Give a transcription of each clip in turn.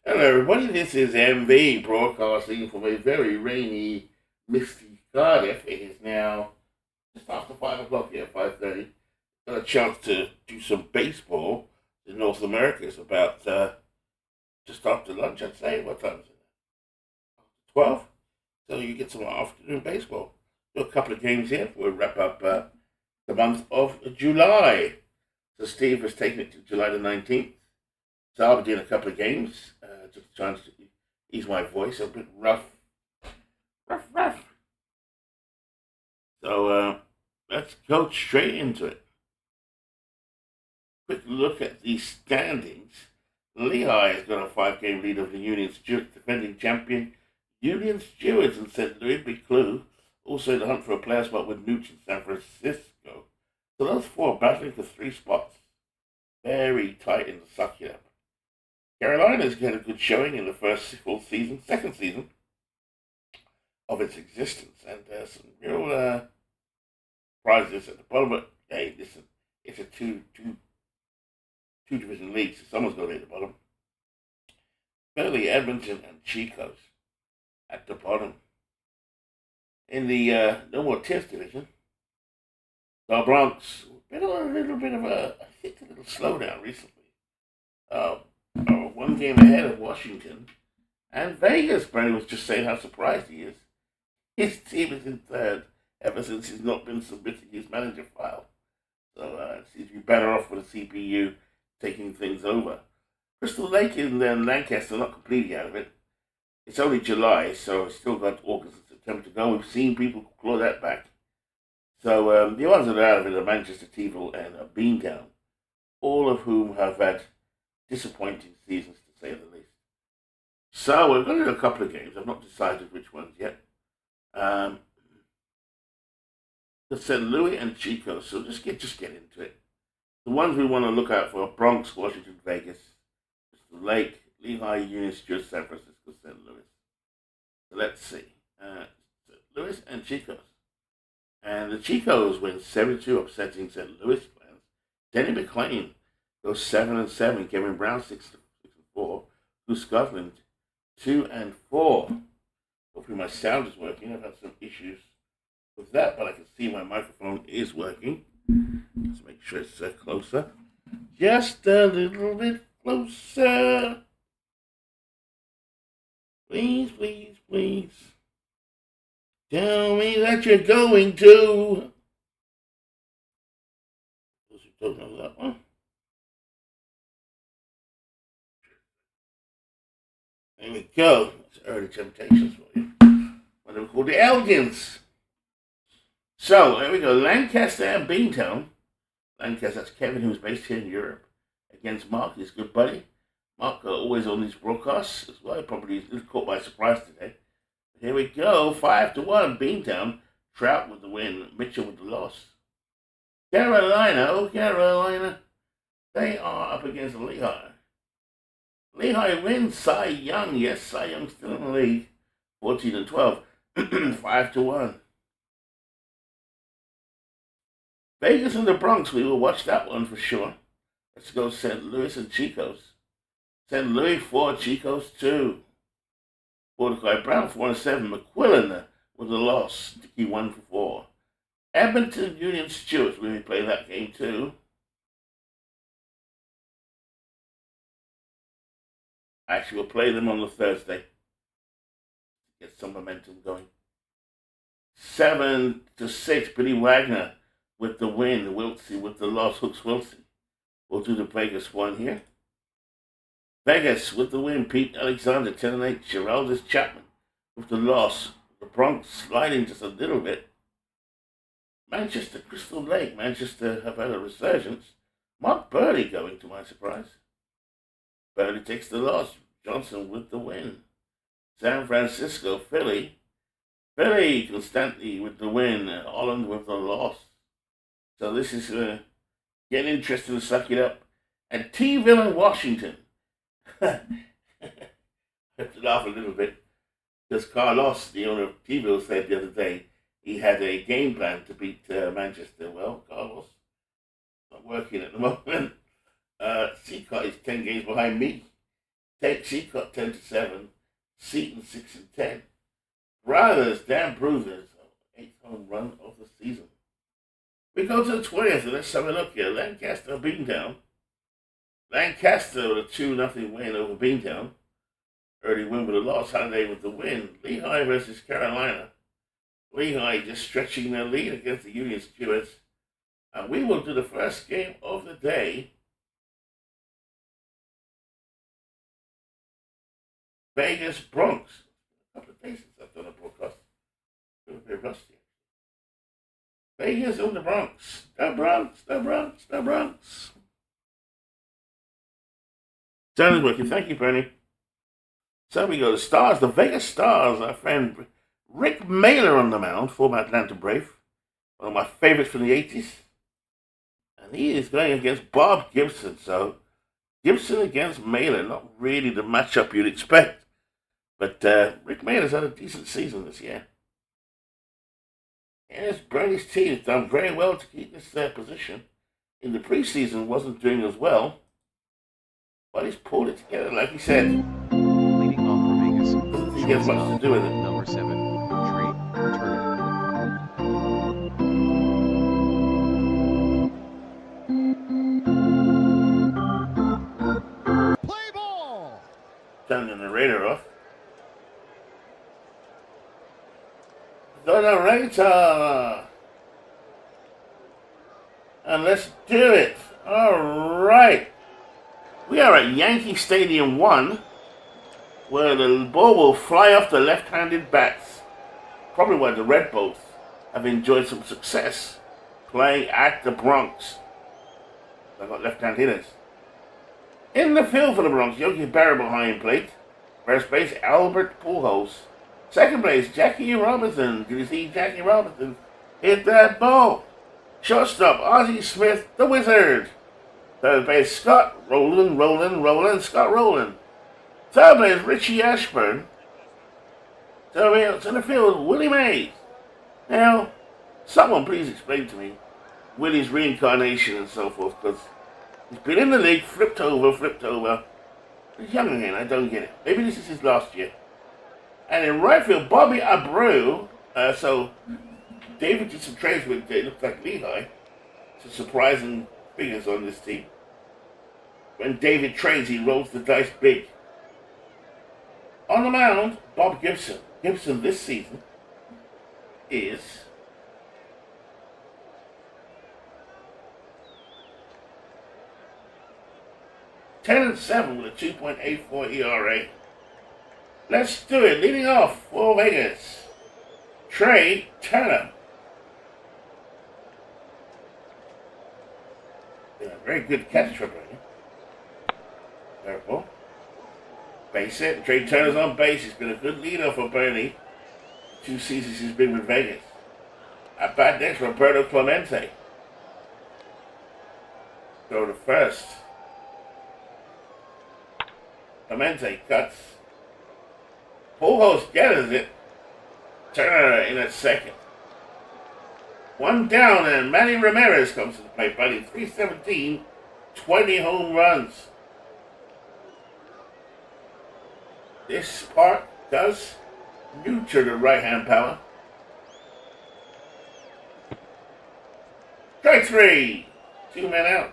Hello, everybody. This is MV broadcasting from a very rainy, misty Cardiff. It is now just after 5 o'clock here, 5:30. Got a chance to do some baseball in North America. It's about just after lunch, I'd say. What time is it? 12. So you get some afternoon baseball. Do a couple of games here. We'll wrap up the month of July. So Steve has taken it to July the 19th. So I'll be doing a couple of games, just trying to ease my voice. A bit rough, rough. So let's go straight into it. Quick look at the standings. Lehigh has got a 5 game lead over the Union Stewards, defending champion Union Stewards and St. Louis. Big clue. Also the hunt for a player spot with Nooch in San Francisco. So those four battling for 3 spots. Very tight in the succulent. Carolina's got a good showing in the first full season, second season of its existence, and some real prizes at the bottom. But hey, listen, it's a two division league, so someone's got to be at the bottom. Philly, Edmonton, and Chico's at the bottom. In the no more Tiers division, the Bronx been on a little bit of I think a little slowdown recently. Uh, 1 game ahead of Washington. And Vegas, Brandon was just saying how surprised he is. His team is in third ever since he's not been submitting his manager file. So it seems to be better off with a CPU taking things over. Crystal Lake and Lancaster are not completely out of it. It's only July, so it's still got August and September to go. We've seen people claw that back. So the ones that are out of it are Manchester, Teeville, and Beantown, all of whom have had disappointing seasons, to say the least. So we're going to do a couple of games. I've not decided which ones yet. The St. Louis and Chico. So just get into it. The ones we want to look out for are Bronx, Washington, Vegas, Crystal Lake, Lehigh, Union Stewards, San Francisco, St. Louis. So let's see. St. Louis and Chicos. And the Chicos win 7-2, upsetting St. Louis plans. Denny McClain goes 7-7. Kevin Brown 6-4. Blue Scotland 2-4. Hopefully my sound is working. I've had some issues with that, but I can see my microphone is working. Let's make sure it's closer. Just a little bit closer. Please, please, please. Tell me that you're going to. Those who don't know that one. There we go. That's early temptations for you. What are we called? The Elgins. So, there we go. Lancaster and Beantown. Lancaster, that's Kevin, who's based here in Europe, against Mark, his good buddy. Mark always on these broadcasts as well. Probably caught by surprise today. Here we go. 5-1. Beantown. Trout with the win. Mitchell with the loss. Carolina. They are up against Lehigh. Lehigh wins. Cy Young. Yes, Cy Young still in the league. 14-12. 5-1. Vegas and the Bronx. We will watch that one for sure. Let's go St. Louis and Chicos. St. Louis 4, Chicos 2. Mordecai Brown 4-7. McQuillan with a loss. Dickey 1-4. Edmonton Union Stewards. We may play that game too. Actually, we'll play them on the Thursday. Get some momentum going. 7-6. Billy Wagner with the win. Wiltsey with the loss. Hooks Wiltsey. We'll do the Vegas one here. Vegas with the win. Pete Alexander 10-8. Geraldus Chapman with the loss. The Bronx sliding just a little bit. Manchester, Crystal Lake. Manchester have had a resurgence. Mark Birdie going, to my surprise. Birdie takes the loss. Johnson with the win. San Francisco, Philly. Philly constantly with the win. Holland with the loss. So this is getting interesting to suck it up. And Teeville and Washington. I have to laugh a little bit because Carlos, the owner of Teeville, said the other day he had a game plan to beat Manchester. Well, Carlos, not working at the moment. Seacott is 10 games behind me. Seacott 10-7, Seaton 6-10. Brothers, Dan Bruisers, 8th home run of the season. We go to the 20th, and let's have a look here. Lancaster, Beantown. Lancaster with a 2-0 win over Beantown. Early win with a loss. Holiday with the win. Lehigh versus Carolina. Lehigh just stretching their lead against the Union Stewards. And we will do the first game of the day. Vegas Bronx. A couple of days since I've done a broadcast. A bit rusty. Vegas on the Bronx. The Bronx, the Bronx, the Bronx. Sound is working. Thank you, Bernie. So we go to Stars. The Vegas Stars. Our friend Rick Mailer on the mound, former Atlanta Brave. One of my favorites from the 80s. And he is going against Bob Gibson. So Gibson against Mailer. Not really the matchup you'd expect. But Rick Mailer's had a decent season this year. Yes, Bernie's team has done very well to keep this position. In the preseason, wasn't doing as well. But he's pulled it together, like he said. Leading off for Vegas. Doesn't think he has much to do with it. Number 7, Trey Turner. Play ball! Turning the narrator off. The narrator! And let's do it! Alright! We are at Yankee Stadium 1, where the ball will fly off the left-handed bats. Probably where the Red Bulls have enjoyed some success playing at the Bronx. They've got left-hand hitters. In the field for the Bronx, Yogi Berra behind plate. First base, Albert Pujols. Second base, Jackie Robinson. Did you see Jackie Robinson hit that ball? Shortstop, Ozzie Smith, the Wizard. Third base, Scott Rowland, Scott Rowland. Third base, Richie Ashburn. Center field, Willie Mays. Now, someone please explain to me Willie's reincarnation and so forth, because he's been in the league, flipped over. He's young again, I don't get it. Maybe this is his last year. And in right field, Bobby Abreu. So David did some trades with, it looks like Lehigh. Some surprising figures on this team. When David trades, he rolls the dice big. On the mound, Bob Gibson. Gibson this season is (10-7) with a 2.84 ERA. Let's do it. Leading off for Vegas, Trey Turner. Yeah, very good catch for Bernie. Careful. Base hit. Trey Turner's on base. He's been a good leader for Bernie. 2 seasons he's been with Vegas. At bat next, Roberto Clemente. Go to first. Clemente cuts. Pujols gathers it. Turner in at second. One down, and Manny Ramirez comes to the plate, batting .317, 20 home runs. This part does neuter the right-hand power. Strike 3. 2 men out.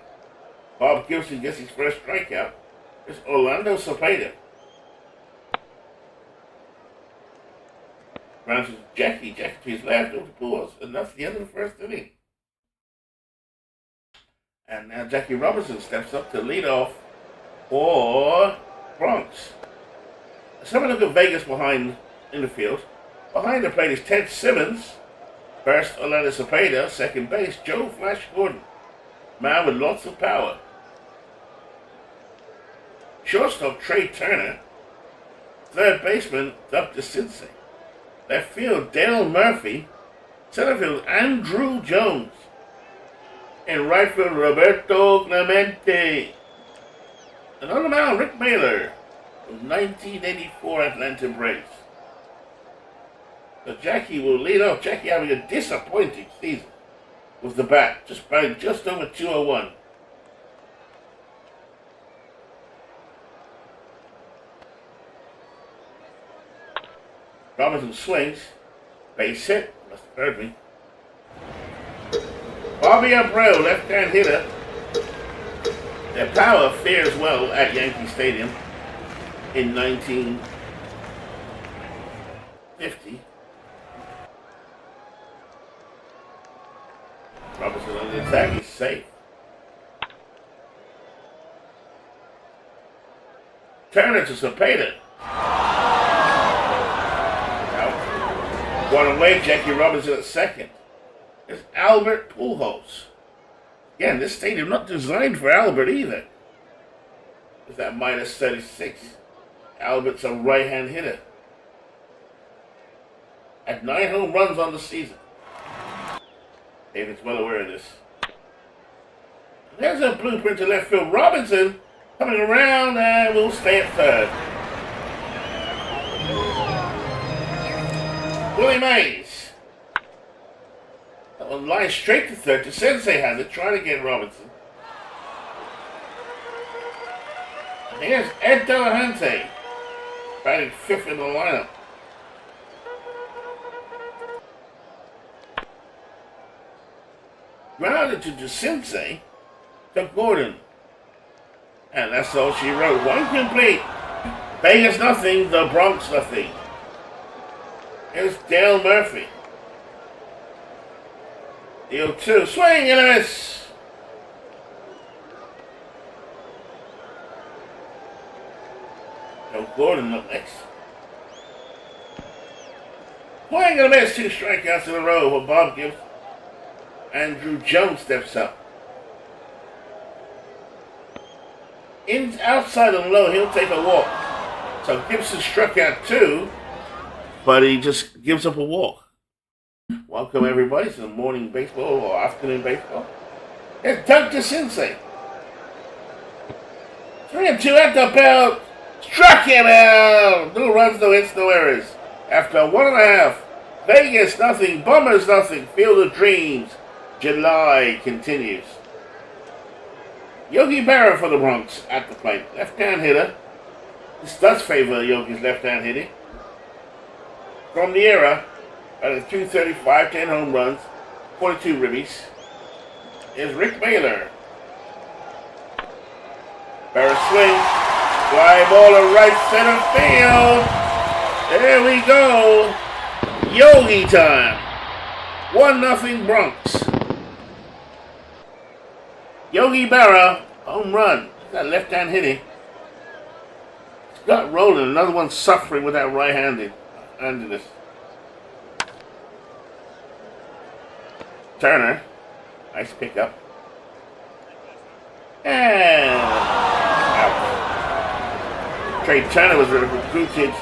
Bob Gibson gets his first strikeout. It's Orlando Cepeda. Rounds with Jackie to his left over the Pujols, and that's the end of the first inning. And now Jackie Robinson steps up to lead off for Bronx. Let's have a look at Vegas behind in the field. Behind the plate is Ted Simmons. First, Orlando Cepeda. Second base, Joe Flash Gordon. Man with lots of power. Shortstop, Trey Turner. Third baseman, Doug DeCinces. Left field, Dale Murphy. Center field, Andrew Jones. In right field, Roberto Clemente. And on the mound, Rick Mailer from 1984 Atlanta Braves. So Jackie will lead off. Jackie having a disappointing season with the bat, just batting just over 201. Robinson swings. Base hit. Must have heard me. Bobby Abreu, left-hand hitter. Their power fares well at Yankee Stadium in 1950. Robinson on the attack. He's safe. Turner to Cepeda. Out. One away, Jackie Robinson at second. There's Albert Pujols. Again, this stadium not designed for Albert either. It's that minus 36. Albert's a right-hand hitter. At 9 home runs on the season. David's well aware of this. There's a blueprint to left field. Robinson coming around and will stay at third. Willie Mays. That one lies straight to third. To Sensei has it, trying to get Robinson. And here's Ed Delahunty, batting fifth in the lineup. Grounded to Sensei, to Gordon. And that's all she wrote. One complete. Vegas nothing, the Bronx nothing. Here's Dale Murphy. The 0-2. Swing and a miss. Joe Gordon up next. Swing and a miss. 2 strikeouts in a row for Bob Gibbs. Andrew Jones steps up. Outside and low, he'll take a walk. So Gibson struck out 2, but he just gives up a walk. Welcome everybody to the morning baseball or afternoon baseball. It's Doug DeCinces. 3-2 at the belt. Struck him out. No runs, no hits, no errors. After 1.5, Vegas nothing, Bummers nothing. Field of Dreams. July continues. Yogi Berra for the Bronx at the plate. Left-hand hitter. This does favor Yogi's left-hand hitting. From the era, at a 235, 10 home runs, 42 ribbies, is Rick Mailer. Berra swings. Fly ball to right center field. There we go. Yogi time. 1-0 Bronx. Yogi Berra, home run. That left-hand hitting. Scott Rowland, another one suffering with that right-handedness. Turner, nice pickup. And out. Trey Turner was recruited.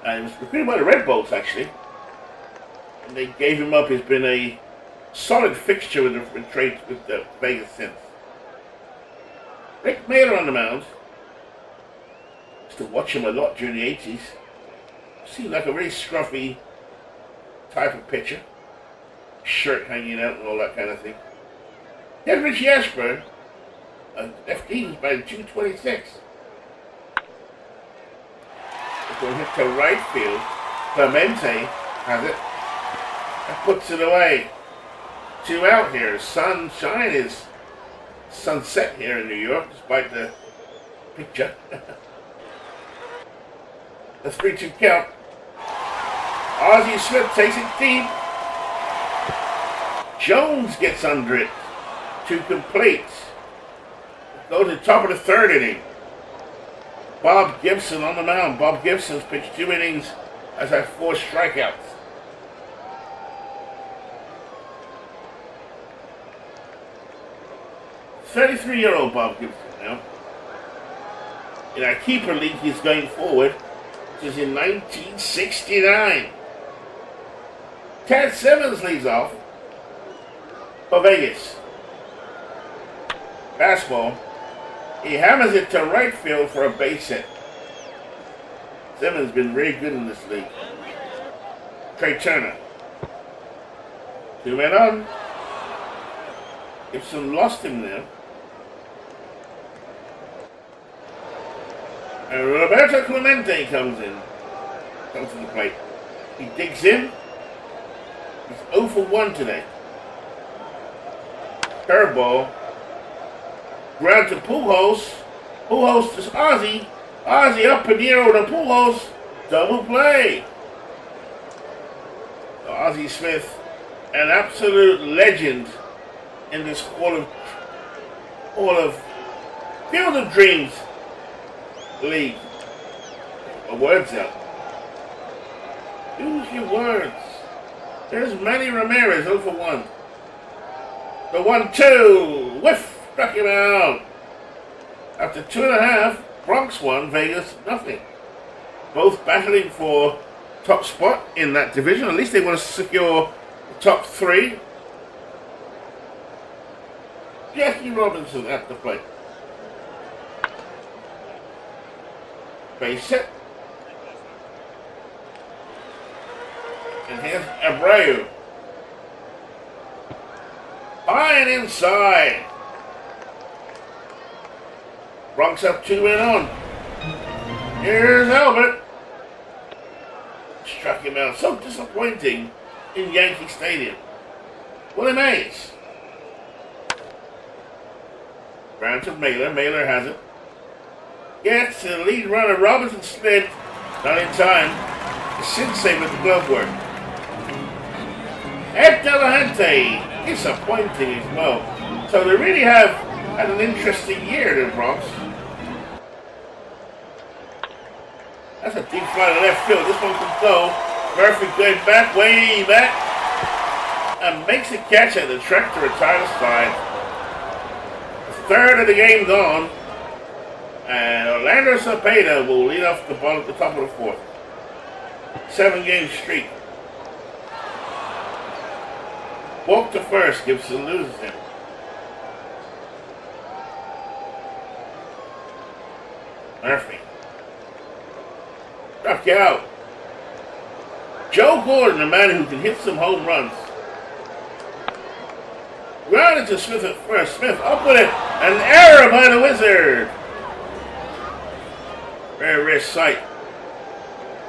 He was recruited by the Red Bulls, actually. And they gave him up. He's been a solid fixture with the Vegas since. Rick Mailer on the mound. Used to watch him a lot during the 80s. Seemed like a really scruffy type of pitcher. Shirt hanging out and all that kind of thing. Then Richie Ashburn, FD, was batting 226. It's going to hit to right field. Clemente has it. And puts it away. 2 out here. Sunshine is sunset here in New York, despite the picture. The 3-2 count. Ozzie Smith takes it deep. Jones gets under it. 2 complete. Go to the top of the 3rd inning. Bob Gibson on the mound. Bob Gibson's pitched 2 innings, has had 4 strikeouts. "33-year-old Bob Gibson now. In our keeper league, he's going forward, which is in 1969. Tad Simmons leads off for Vegas. Fastball. He hammers it to right field for a base hit. Simmons been really good in this league. Trey Turner. 2 men on. Gibson lost him there. And Roberto Clemente comes to the plate. He digs in. He's 0 for 1 today. Curveball. Ground to Pujols. Pujols to Ozzy. Ozzy up Pinero to Pujols. Double play. So Ozzy Smith, an absolute legend in this Hall of Field of Dreams league. A words out. Use your words. There's Manny Ramirez 0 for 1. The 1-2. Whiff. Struck him out. After 2.5, Bronx won, Vegas nothing. Both battling for top spot in that division. At least they want to secure the top 3. Jackie Robinson at the plate. Base hit. And here's Abreu. High and inside. Bronx up 2 men on. Here's Albert. Struck him out. So disappointing in Yankee Stadium. What a maze. Ground to Mailer. Mailer has it. Gets the lead runner. Robinson slid. Not in time. Sensei with the glove work. Ed Delahunty. Disappointing as well. So they really have had an interesting year, the Bronx. That's a deep fly to left field. This one can go. Murphy going back, way back. And makes a catch at the track to retire the side. Third of the game gone. And Orlando Cepeda will lead off the ball at the top of the 4th. 7-game streak. Walk to first. Gibson loses him. Murphy. Struck out. Joe Gordon, a man who can hit some home runs. Grounded to Smith at first. Smith up with it. An error by the Wizard. Very rare sight.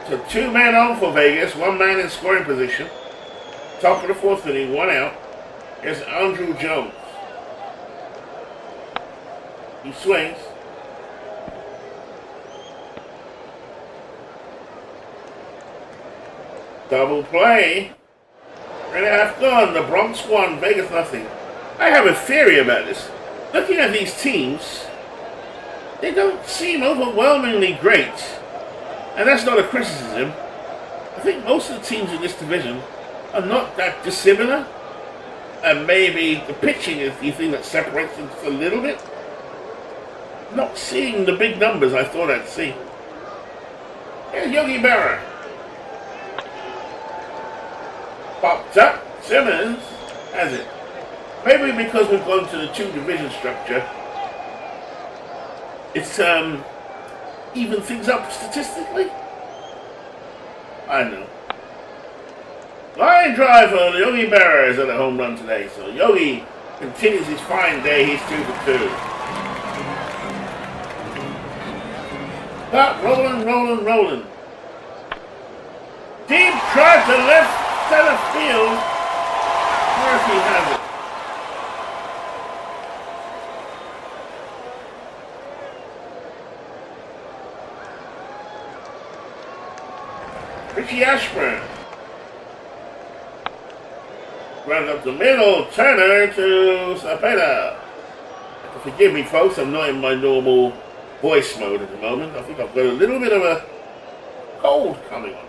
So 2 men on for Vegas. 1 man in scoring position. Top of the 4th inning. 1 out. Here's Andrew Jones. He swings. Double play. 3.5 gone. The Bronx won. Vegas nothing. I have a theory about this. Looking at these teams, they don't seem overwhelmingly great. And that's not a criticism. I think most of the teams in this division are not that dissimilar. And maybe the pitching is the thing that separates them just a little bit. Not seeing the big numbers I thought I'd see. Here's Yogi Berra. Popped up. Simmons has it. Maybe because we've gone to the 2 division structure, it's even things up statistically. I don't know. Line drive for Yogi Berra is at a home run today. So Yogi continues his fine day. He's 2 for 2. But rolling. Deep drive to left center field. Murphy has it. Richie Ashburn. Runs up the middle. Turner to Cepeda. Forgive me, folks. I'm not in my normal voice mode at the moment. I think I've got a little bit of a cold coming on.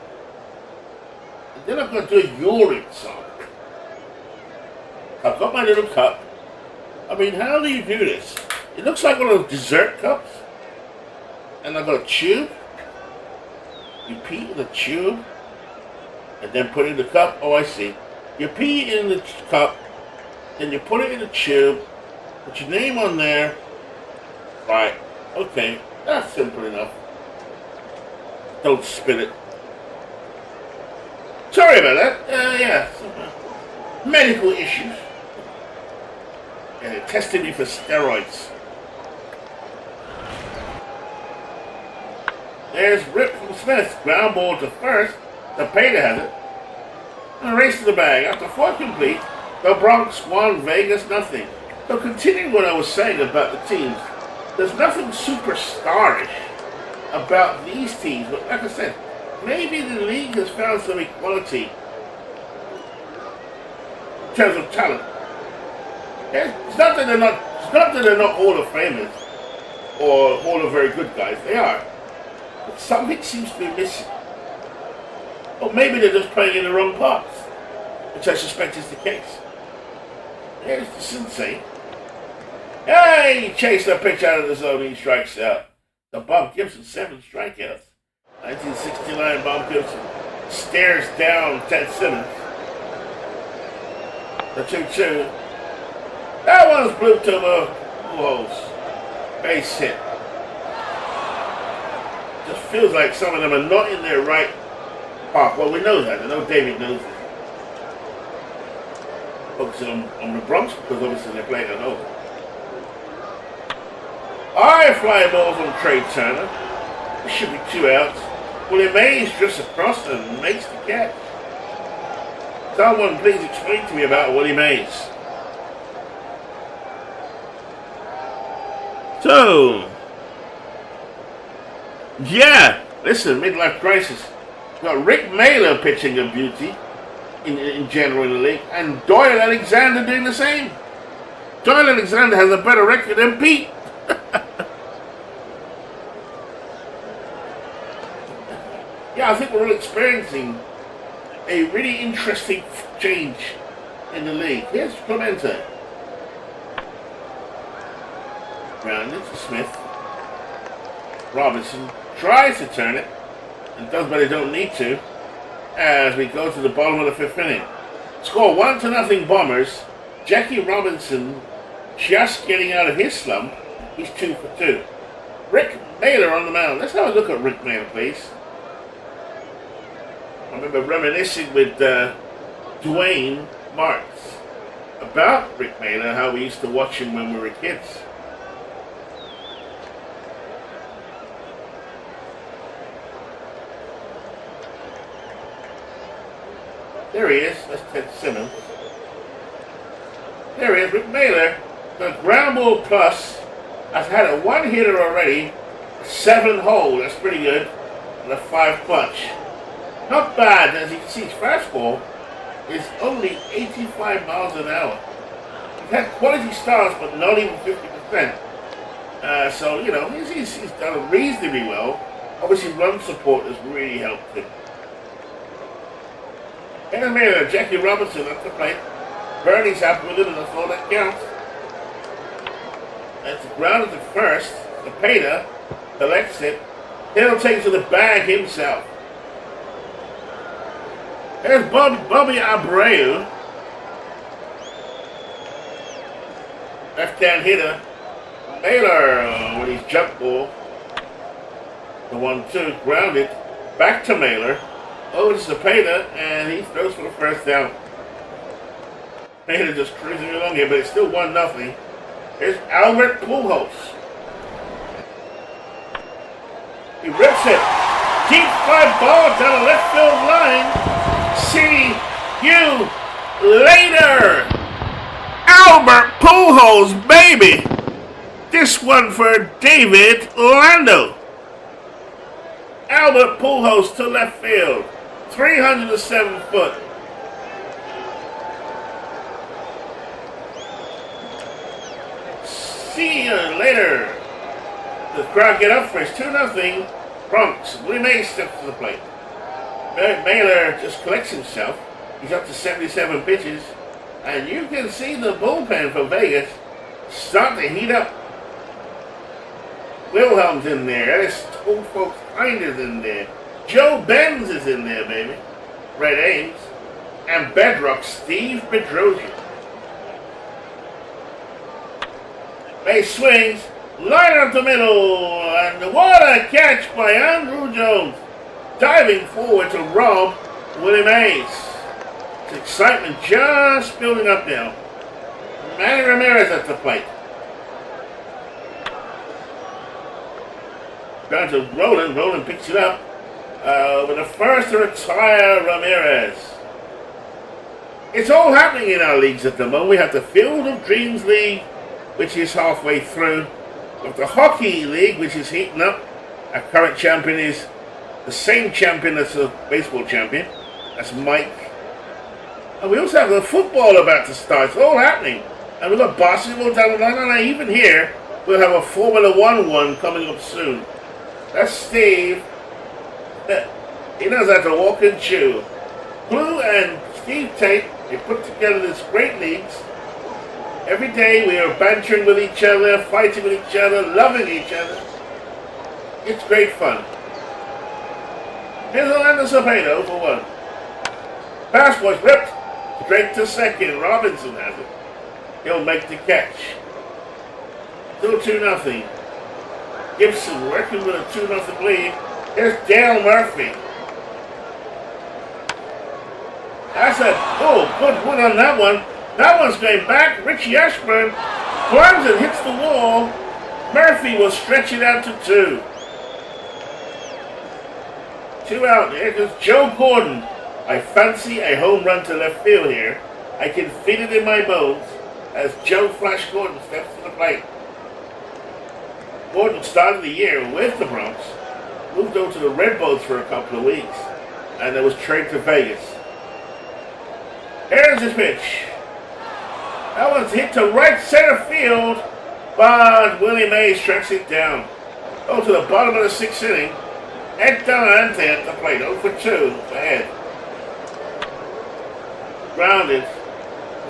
And then I've got to do a urine song. I've got my little cup. I mean, how do you do this? It looks like one of those dessert cups. And I've got a tube. You pee in the tube. And then put it in the cup. Oh, I see. You pee in the cup. Then you put it in the tube. Put your name on there. Right. Okay. That's simple enough. Don't spill it. Sorry about that. Yeah. Some medical issues. And they tested me for steroids. There's Rip from Smith. Ground ball to first. The Pater has it. And a race to the bag. After 4 complete, the Bronx won, Vegas nothing. So continuing what I was saying about the teams, there's nothing superstarish about these teams. But like I said, maybe the league has found some equality in terms of talent. It's not that they're not Hall of Famers or Hall of very good guys. They are. But something seems to be missing. Or maybe they're just playing in the wrong parts, which I suspect is the case. There's the Sensei. Hey, he chased a pitch out of the zone, he strikes out. The Bob Gibson, 7 strikeouts. 1969 Bob Gibson stares down Ted Simmons. The 2-2. That one's blooped to the holes. Base hit. Just feels like some of them are not in their right park. Well, we know that. I know David knows that. Focusing on the Bronx because obviously they're playing at home. High fly ball from Trey Turner. There should be 2 outs. Willie Mays drifts across and makes the catch. Someone please explain to me about Willie Mays. So, yeah, listen, midlife crisis. We've got Rick Mailer pitching a beauty in general in the league, and Doyle Alexander doing the same. Doyle Alexander has a better record than Pete. Yeah, I think we're all experiencing a really interesting change in the league. Here's Clemente. Grounded to Smith. Robinson tries to turn it and does, but they don't need to. As we go to the bottom of the 5th inning. Score 1-0 Bombers. Jackie Robinson just getting out of his slump. He's 2 for 2. Rick Mailer on the mound. Let's have a look at Rick Mailer, please. I remember reminiscing with Dwayne Marks about Rick Mailer, how we used to watch him when we were kids. There he is. That's Ted Simmons. There he is, Rick Mailer. The ground ball plus has had a 1-hitter already, 7 hole. That's pretty good, and a 5 clutch. Not bad. As you can see, his fastball is only 85 miles an hour. He's had quality starts, but not even 50%. So, you know, he's done reasonably well. Obviously, run support has really helped him. And Mailer, Jackie Robinson at the plate. Bernie's happy with him, and that's all that counts. That's grounded to first. The Pater collects it. He'll take it to the bag himself. There's Bobby Abreu. Left-hand hitter. Mailer with his jump ball. The 1-2 grounded. Back to Mailer. Oh, it's the Pater, and he throws for the first down. Pater just cruising along here, but it's still 1-0. Here's Albert Pujols. He rips it. Deep fly ball down the left field line. See you later. Albert Pujols, baby. This one for David Lando. Albert Pujols to left field. 307 foot. See you later. The crowd get up for his 2-0 Bronx. Willie Mays steps to the plate. Mailer just collects himself. He's up to 77 pitches. And you can see the bullpen for Vegas start to heat up. Wilhelm's in there. There's old folks Kinder's in there. Joe Benz is in there, baby. Red Ames. And Bedrock Steve Bedrosian. Base swings. Line up the middle. And what a catch by Andrew Jones. Diving forward to rob Willie Mays. It's excitement just building up now. Manny Ramirez at the plate. Down to Roland. Roland picks it up. With the first to retire Ramirez. It's all happening in our leagues at the moment. We have the Field of Dreams League, which is halfway through. We have the Hockey League, which is heating up. Our current champion is the same champion as the baseball champion. That's Mike. And we also have the football about to start. It's all happening. And we've got basketball down the line. And even here, we'll have a Formula One coming up soon. That's Steve. He knows how to walk and chew. Blue and Steve Tate, they put together this great leagues. Every day we are bantering with each other, fighting with each other, loving each other. It's great fun. Here's Orlando Cepeda for one. Pass was ripped straight to second. Robinson has it. He'll make the catch. Still 2-0. Gibson working with a 2-0 lead. Here's Dale Murphy. That's a good one on that one. That one's going back. Richie Ashburn climbs and hits the wall. Murphy will stretch it out to 2. 2 out. There goes Joe Gordon. I fancy a home run to left field here. I can feel it in my bones as Joe Flash Gordon steps to the plate. Gordon started the year with the Bronx, moved over to the Redbirds for a couple of weeks, and then was traded to Vegas. Here's his pitch. That one's hit to right center field, but Willie Mays tracks it down. Go to the bottom of the 6th inning. Ed Delante at the plate, 0 for 2 ahead. Grounded.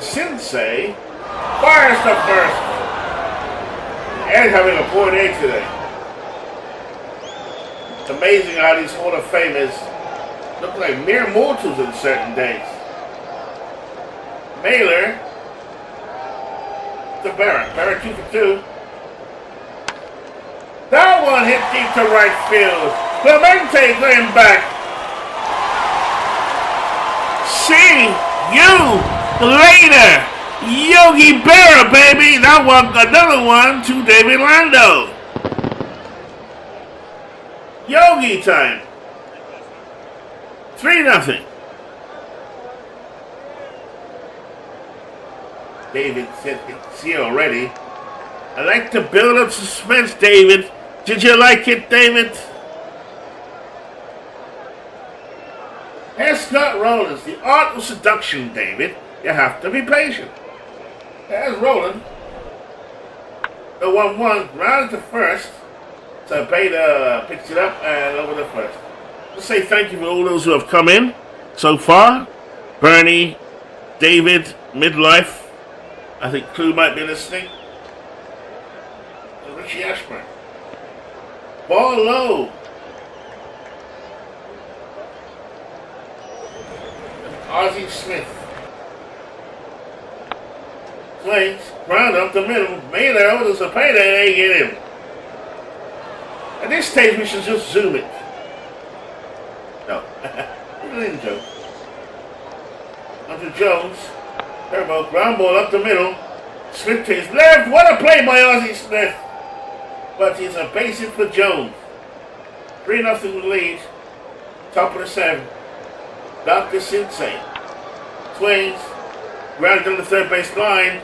Sensei fires to first. Ed having a poor day today. It's amazing how these Hall of Famers look like mere mortals in certain days. Mailer to Barrett. Barrett 2 for 2. That one hit deep to right field. Clemente going back. See you later. Yogi Berra, baby. That one, another one to David Lando. Yogi time. 3-0. David said it's here already. I like to build up suspense, David. Did you like it, David? Here's Scott Rollins, the art of seduction, David. You have to be patient. There's Roland. The 1-1, grounded to first. So Beta picks it up and over to first. Let's say thank you for all those who have come in so far. Bernie, David, Midlife. I think Clue might be listening. And Richie Ashburn. Ball low. Ozzie Smith. Swings, ground up the middle. Mailer over to Cepeda and they get him. At this stage, we should just zoom it. No. Little in joke. Onto Jones. Turbo, ground ball up the middle. Smith to his left. What a play by Ozzie Smith. But he's a base hit for Jones. 3-0 lead. Top of the 7th. Dr. Sensei. Swings. Grounded on the third base line.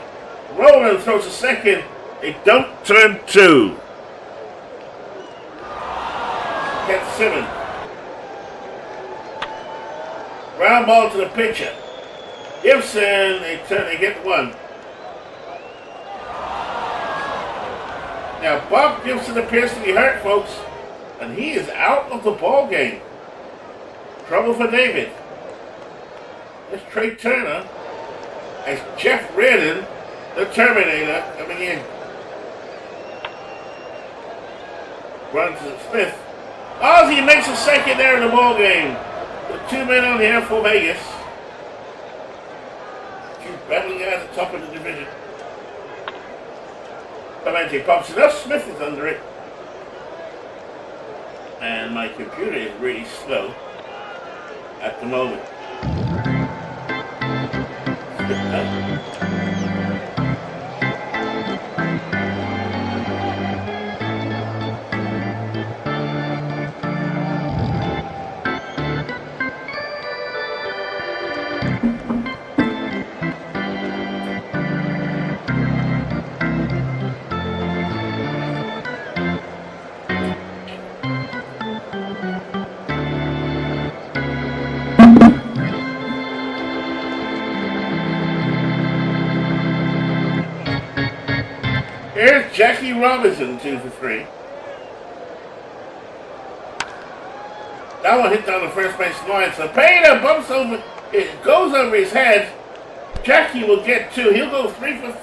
Roland throws a second. They don't turn 2. Gets 7. Ground ball to the pitcher. Gibson, they get 1. Now Bob Gibson appears to be hurt, folks, and he is out of the ball game. Trouble for David. There's Trey Turner as Jeff Reardon, the Terminator, coming in. Runs to Smith. Ozzie makes a second there in the ball game. The 2 men on here for Vegas. Keep battling at the top of the division. Clemente pops it up. Smith is under it. And my computer is really slow at the moment. Here's Jackie Robinson, 2 for 3. That one hit down the first base line. Cepeda bumps over, it goes over his head. Jackie will get 2. He'll go 3 for.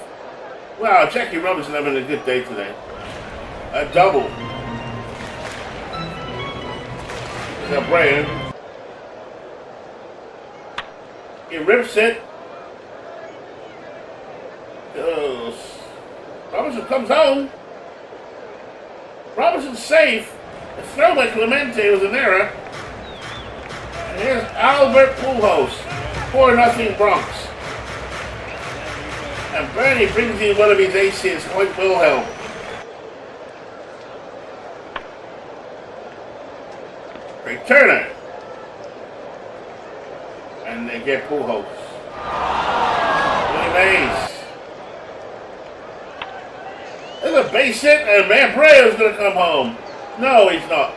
Wow, Jackie Robinson having a good day today. A double. There's Abreu. He rips it. Robinson comes home. Robinson's safe. The throw by Clemente was an error. And here's Albert Pujols. 4-0 Bronx. And Bernie brings in one of his aces, Hoyt Wilhelm. Great Turner. And they get Pujols. Willie Mays. There's a base hit, and Abreu's going to come home. No, he's not.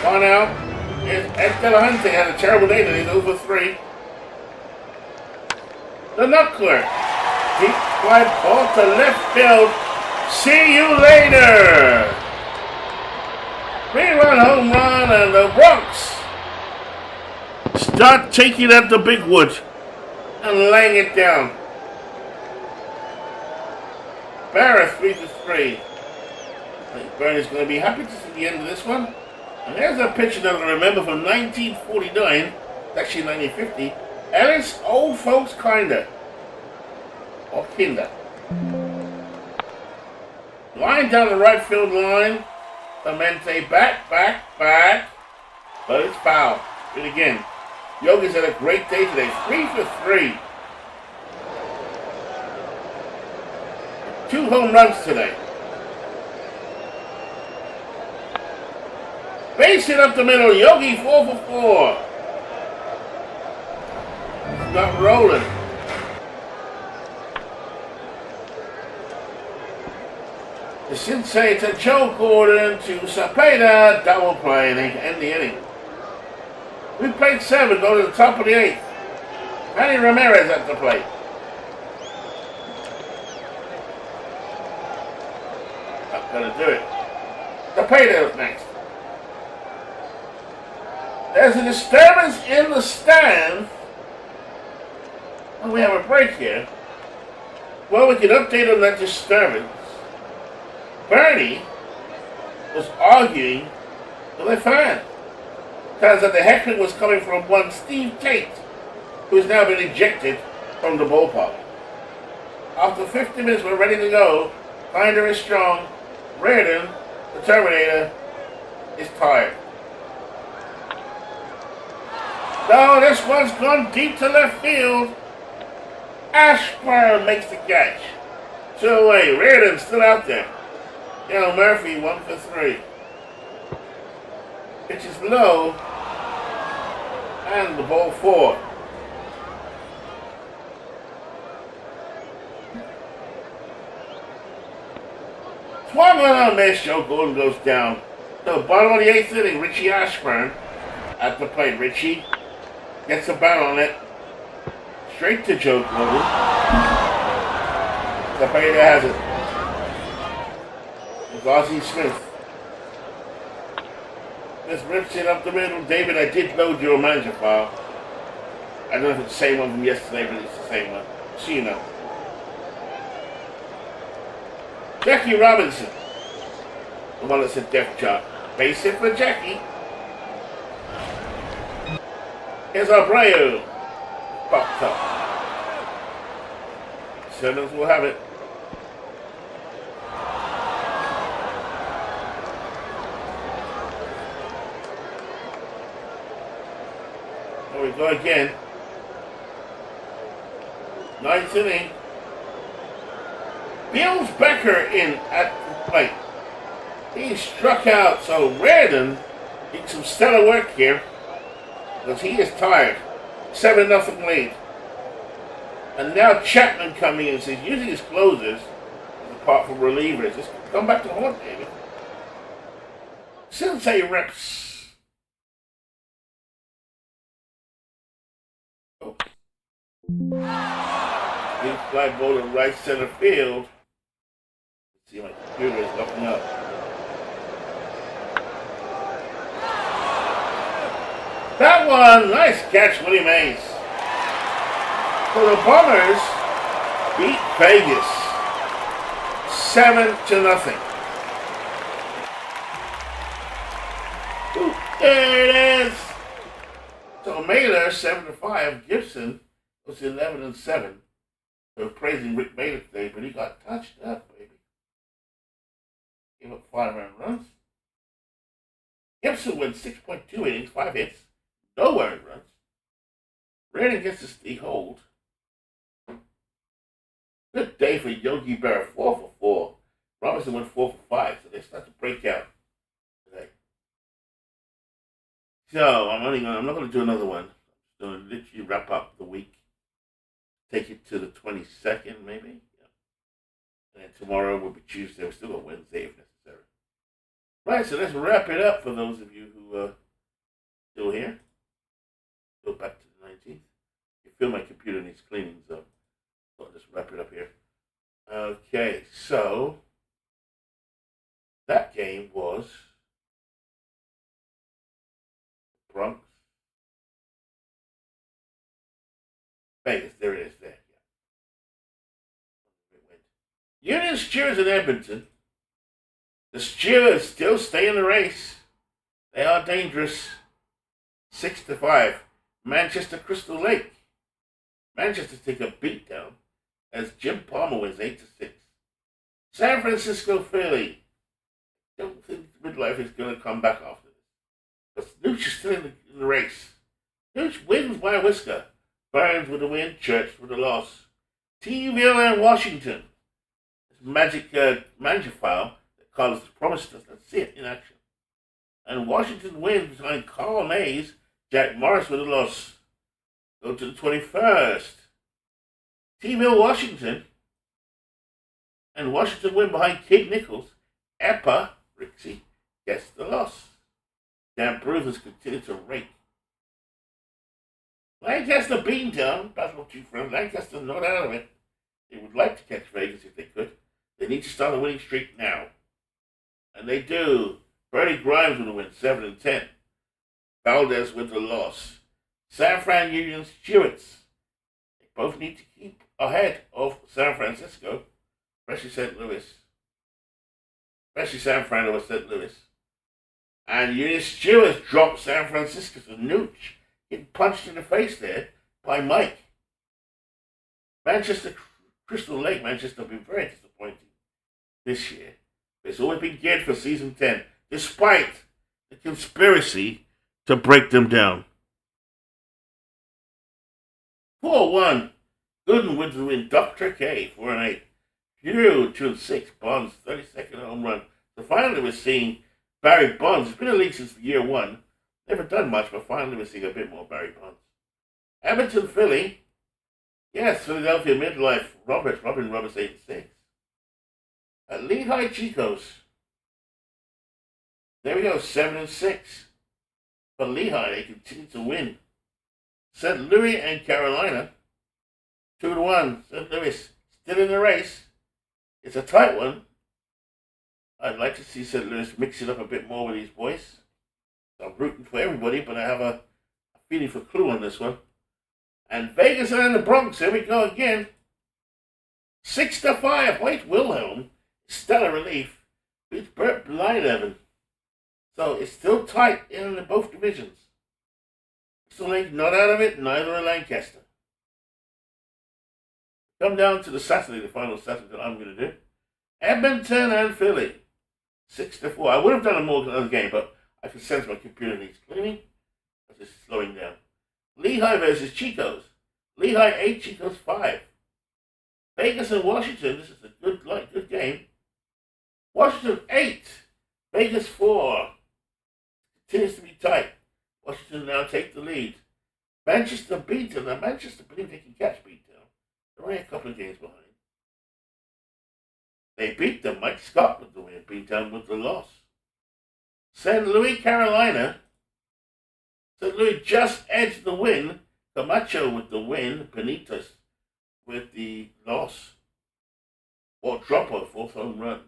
One out. Ed Delahunty had a terrible day today. He's over 3. The knuckler. Deep fly ball to left field. See you later. 3-run home run, and the Bronx start taking at the big wood and laying it down. Barra 3 for 3. I think Bernie's going to be happy to see the end of this one. And there's a picture that I remember from 1949, actually 1950. Ellis Old Folks Kinda. Or Kinder. Line down the right field line. Clemente back. But it's foul. And again, Yogi's had a great day today. 3 for 3. 2 home runs today. Base hit up the middle. Yogi 4 for 4. It's not rolling. The Sensei to Joe Gordon to Cepeda. Double play. They end the inning. We played 7. Go to the top of the 8th. Manny Ramirez at the plate. Not gonna do it. Cepeda next. There's a disturbance in the stands. And we have a break here. Well, we can update on that disturbance. Bernie was arguing with a fan. Turns out the heckling was coming from one Steve Tate, who has now been ejected from the ballpark. After 50 minutes, we're ready to go. Kinder is strong. Reardon, the Terminator, is tired. No, this one's gone deep to left field. Ashburn makes the catch. 2 away. Reardon's still out there. Dale Murphy, 1 for 3. Pitch is low. And the ball 4. Swung on a miss. Joe Gordon goes down. So bottom of the 8th inning, Richie Ashburn at the plate. Richie gets a bat on it. Straight to Joe Gordon. Cepeda has it. It's Ozzie Smith. This rips it up the middle. David, I did load your manager file. I don't know if it's the same one from yesterday, but it's the same one. So you know. Jackie Robinson. The one that's a death chart. Base hit for Jackie. Here's Abreu. Popped up. Simmons will have it. Here we go again. 9th inning. Bills Becker in at the plate. He struck out, so Reardon did some stellar work here because he is tired. 7-0 lead. And now Chapman coming in says using his closers apart from relievers. Just come back to haunt, David. Sensei reps. Oh. Big fly ball to right center field. Let's see, my computer is locking up. That one, nice catch, Willie Mays. So the Bombers beat Vegas 7-0. Ooh, there it is. So Mailer 7-5. Gibson was 11-7. They were praising Rick Mailer today, but he got touched up, baby. Gave up 5 earned runs. Gibson went 6.2 innings, 5 hits, no earned runs. Redding gets to stay hold. Good day for Yogi Berra, 4 for 4. Robinson went 4 for 5, so they start to break out today. So I'm not gonna do another one. I'm gonna literally wrap up the week. Take it to the 22nd, maybe. Yeah. And then tomorrow will be Tuesday. We've still got Wednesday if necessary. Right, so let's wrap it up for those of you who are still here. Go back to the 19th. You feel my computer needs cleaning, so I'll just wrap it up here. Okay, so that game was Bronx. Vegas, there it is there. Yeah. Union Stewards in Edmonton. The Stewards still stay in the race. They are dangerous. 6-5. Manchester Crystal Lake. Manchester take a beatdown as Jim Palmer wins 8-6. San Francisco Philly. Don't think midlife is going to come back after this. But Nooch is still in the race. Nooch wins by a whisker. Burns with the win, Church with the loss. T-Ville and Washington. This magic manager file that Carlos has promised us. Let's see it in action. And Washington wins behind Carl Mays, Jack Morris with a loss. Go to the 21st. T-Ville, Washington. And Washington win behind Kid Nichols. Eppa, Rixie, gets the loss. Dan Bruthers continue to rake. Lancaster Beantown, battle two friends. Lancaster not out of it. They would like to catch Vegas if they could. They need to start a winning streak now. And they do. Bernie Grimes with a win, 7-10. Valdez with the loss. San Fran Union Stewards. They both need to keep ahead of San Francisco, especially St. Louis. Especially San Fran over St. Louis. And Union Stewards drop San Francisco to Nooch. Getting punched in the face there by Mike. Manchester Crystal Lake, Manchester have been very disappointing this year. It's always been geared for season 10, despite the conspiracy to break them down. 4-1. Gooden wins the win. Dr. K, 4-8. Hugh, 2-6. Bonds, 32nd home run. So finally we're seeing Barry Bonds. It's been in the league since year 1. Never done much, but finally we're seeing a bit more Barry Bonds. Edmonton, Philly. Yes, Philadelphia midlife. Robin Roberts, 8-6. Lehigh Chicos. There we go, 7-6. For Lehigh, they continue to win. St. Louis and Carolina, 2-1. St. Louis still in the race. It's a tight one. I'd like to see St. Louis mix it up a bit more with these boys. I'm rooting for everybody, but I have a feeling for Clue on this one. And Vegas and the Bronx, here we go again. 6-5. White Wilhelm, stellar relief, beats Burt Blyleven. So it's still tight in both divisions. Crystal Lake not out of it, neither are Lancaster. Come down to the Saturday, the final Saturday that I'm going to do. Edmonton and Philly, 6-4. I would have done a more another game, but I can sense my computer needs cleaning. It's just slowing down. Lehigh versus Chicos. Lehigh 8, Chicos 5. Vegas and Washington. This is a good game. Washington 8, Vegas 4. Continues to be tight. Washington now take the lead. Manchester beaten. Now Manchester believe they can catch Beatdown. They're only a couple of games behind. They beat them. Mike Scott with the win. Beatdown with the loss. St. Louis, Carolina. St. Louis just edged the win. Camacho with the win. Benitez with the loss or drop of fourth home run.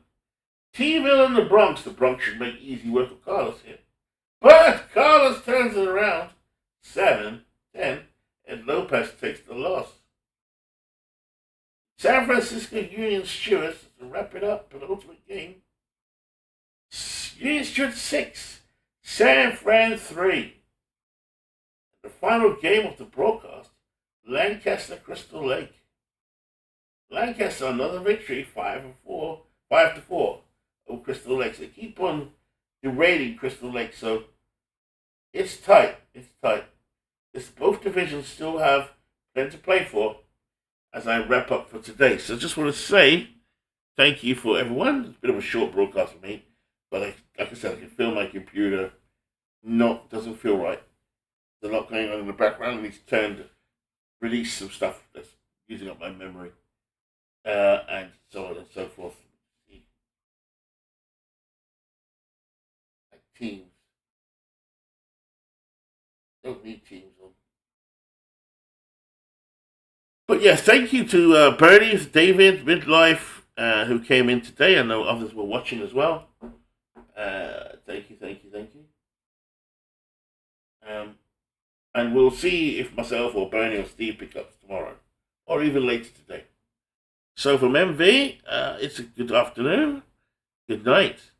T-Ville and the Bronx should make easy work of Carlos here. But Carlos turns it around 7-10, and Lopez takes the loss. San Francisco Union Stewards, to wrap it up, penultimate game. Union Stewards 6, San Fran 3. The final game of the broadcast, Lancaster Crystal Lake. Lancaster another victory, 5-4 over Crystal Lake. They keep on derating Crystal Lake, so it's tight. Both divisions still have plenty to play for as I wrap up for today. So I just want to say thank you for everyone. It's a bit of a short broadcast for me, but like I said, I can feel my computer doesn't feel right. There's a lot going on in the background. I need to release some stuff that's using up my memory, and so on and so forth. Like Teams. Don't need Teams on. But yeah, thank you to Bernie, David, Midlife, who came in today. I know others were watching as well. Thank you. And we'll see if myself or Bernie or Steve pick up tomorrow, or even later today. So from MV, it's a good afternoon, good night,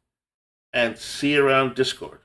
and see you around Discord.